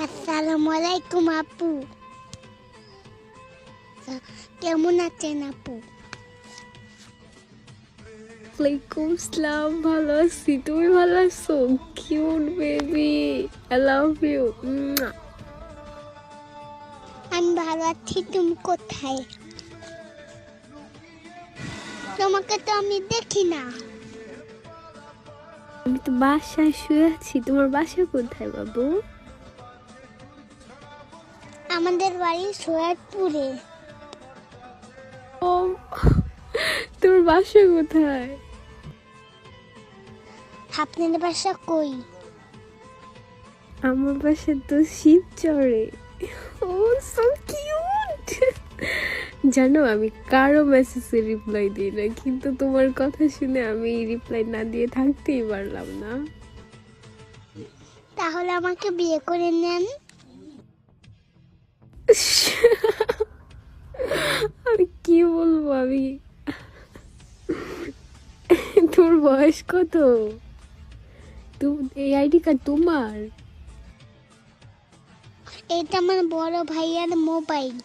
আসসালামু আলাইকুম আপু। কেমন আছেন আপু? ওয়ালাইকুম আসসালাম, ভালো আছি। তুমি ভালো আছো? Cute baby, I love you. আমি ভালো আছি। তুমি কোথায়? তোমাকে তো আমি দেখি না। আমি তো বাসায় শুয়ে আছি। তোমার বাসা কোথায় বাবু? আমাদের বাড়ি সৈয়দপুরে। ও, তোমার বাসা কোথায়? আপনার বাসা কই? আমার বাসা তো শিবচরে। ও সো কিউট। জানো আমি কারো মেসেজে রিপ্লাই দিই না, কিন্তু তোমার কথা শুনে আমি রিপ্লাই না দিয়ে থাকতেই পারলাম না। তাহলে আমাকে বিয়ে করে নেন। আমি কি বলবো, আমি তোর বয়স কত? এই আইডি কার্ড তোমার? এটা আমার বড় ভাইয়ার মোবাইল।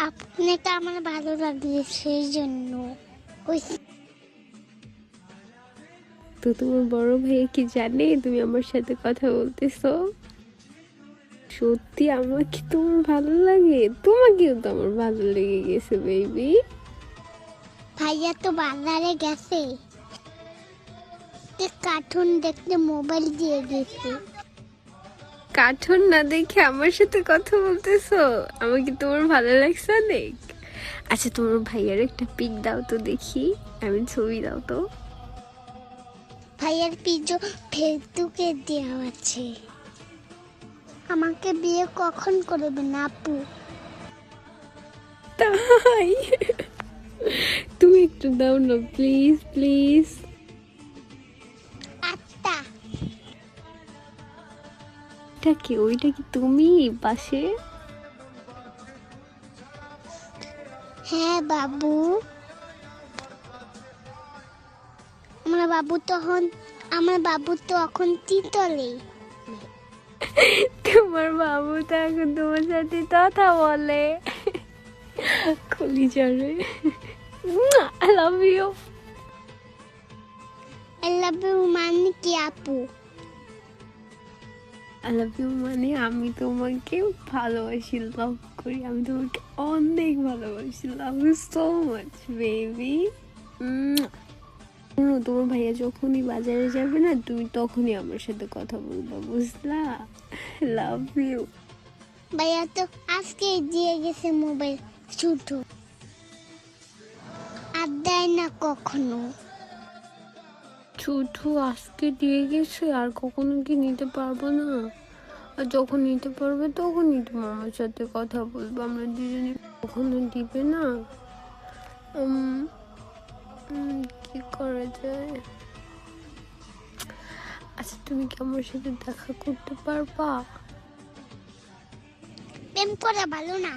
আপনাকে আমার ভালো লাগছে সেই জন্য। তো তোমার বড় ভাই কি জানে তুমি আমার সাথে কথা বলতেছো? সত্যি আমাকে তোমার ভালো লাগে? তোমাকেও তো আমার ভালো লেগে গেছে বেবি। ভাইয়া তো বাজারে গেছে, কার্টুন দেখতে মোবাইল দিয়ে গেছে। কার্টুন না দেখে আমার সাথে কথা বলতেছো? আমাকে তোমার ভালো লাগছে অনেক। আচ্ছা তোমার ভাইয়ার একটা পিক দাও তো দেখি, আমি ছবি দাও তো। ভাইয়ার পিজো ফেসবুকে দেওয়া আছে। আমাকে বিয়ে কখন করবেন আপু? তাই? তুমি একটু দাও না প্লিজ প্লিজ। আচ্ছা। এটা কি? ওইটা কি তুমি পাশে? হ্যাঁ বাবু। আমার বাবু তো এখন তিতলে। তোমার বাবু তো এখন তোমার সাথে কথা বলে। খুলি যারে। I love you. I love you মানে কি আপু? আই লাভ ইউ মানে আমি তোমাকে ভালোবাসি, লাভ করি। আমি তোমাকে অনেক ভালোবাসি। Love you so much baby. তোমার ভাইয়া যখনই বাজারে যাবে না, তুমি তখনই আমার সাথে কথা বলবা, বুঝলা? Love you. ভাইয়া তো আজকে দিয়ে গেছে মোবাইল, শুধু আর দেয় না কখনো। ছুটু আজকে দিয়ে গেছে, আর কখনো কি নিতে পারবো না? আর যখন নিতে পারবে তখনই তুমি আমার সাথে কথা বলবো, আমরা দুজনে। কখনো দিবে না? কি করা যায়? আচ্ছা তুমি কি আমার সাথে দেখা করতে পারবা? প্রেম করা ভালো না?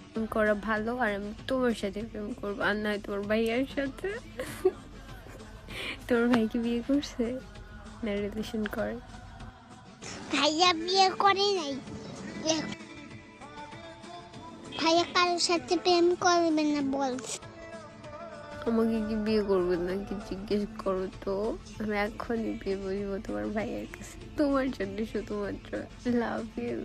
প্রেম করা ভালো, আর আমি তোমার সাথে প্রেম করবো, আর নয় তোমার ভাইয়ার সাথে। তোমার ভাই কি বিয়ে করছে না রিলেশন করে? ভাইয়া বিয়ে করে নাই। ভাইয়া কারোর সাথে প্রেম করবে না বলছে। আমাকে কি বিয়ে করবে নাকি জিজ্ঞেস করো তো, আমি এখনই বিয়ে বলবো তোমার ভাইয়ের কাছে, তোমার জন্য শুধুমাত্র। Love you.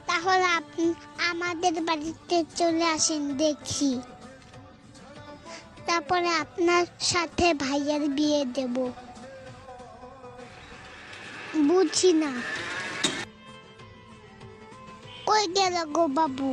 তাহলে আপনি আমাদের বাড়িতে চলে আসেন দেখি, তারপরে আপনার সাথে ভাইয়ার বিয়ে দেব। বুঝি না কই গেল গো বাবু?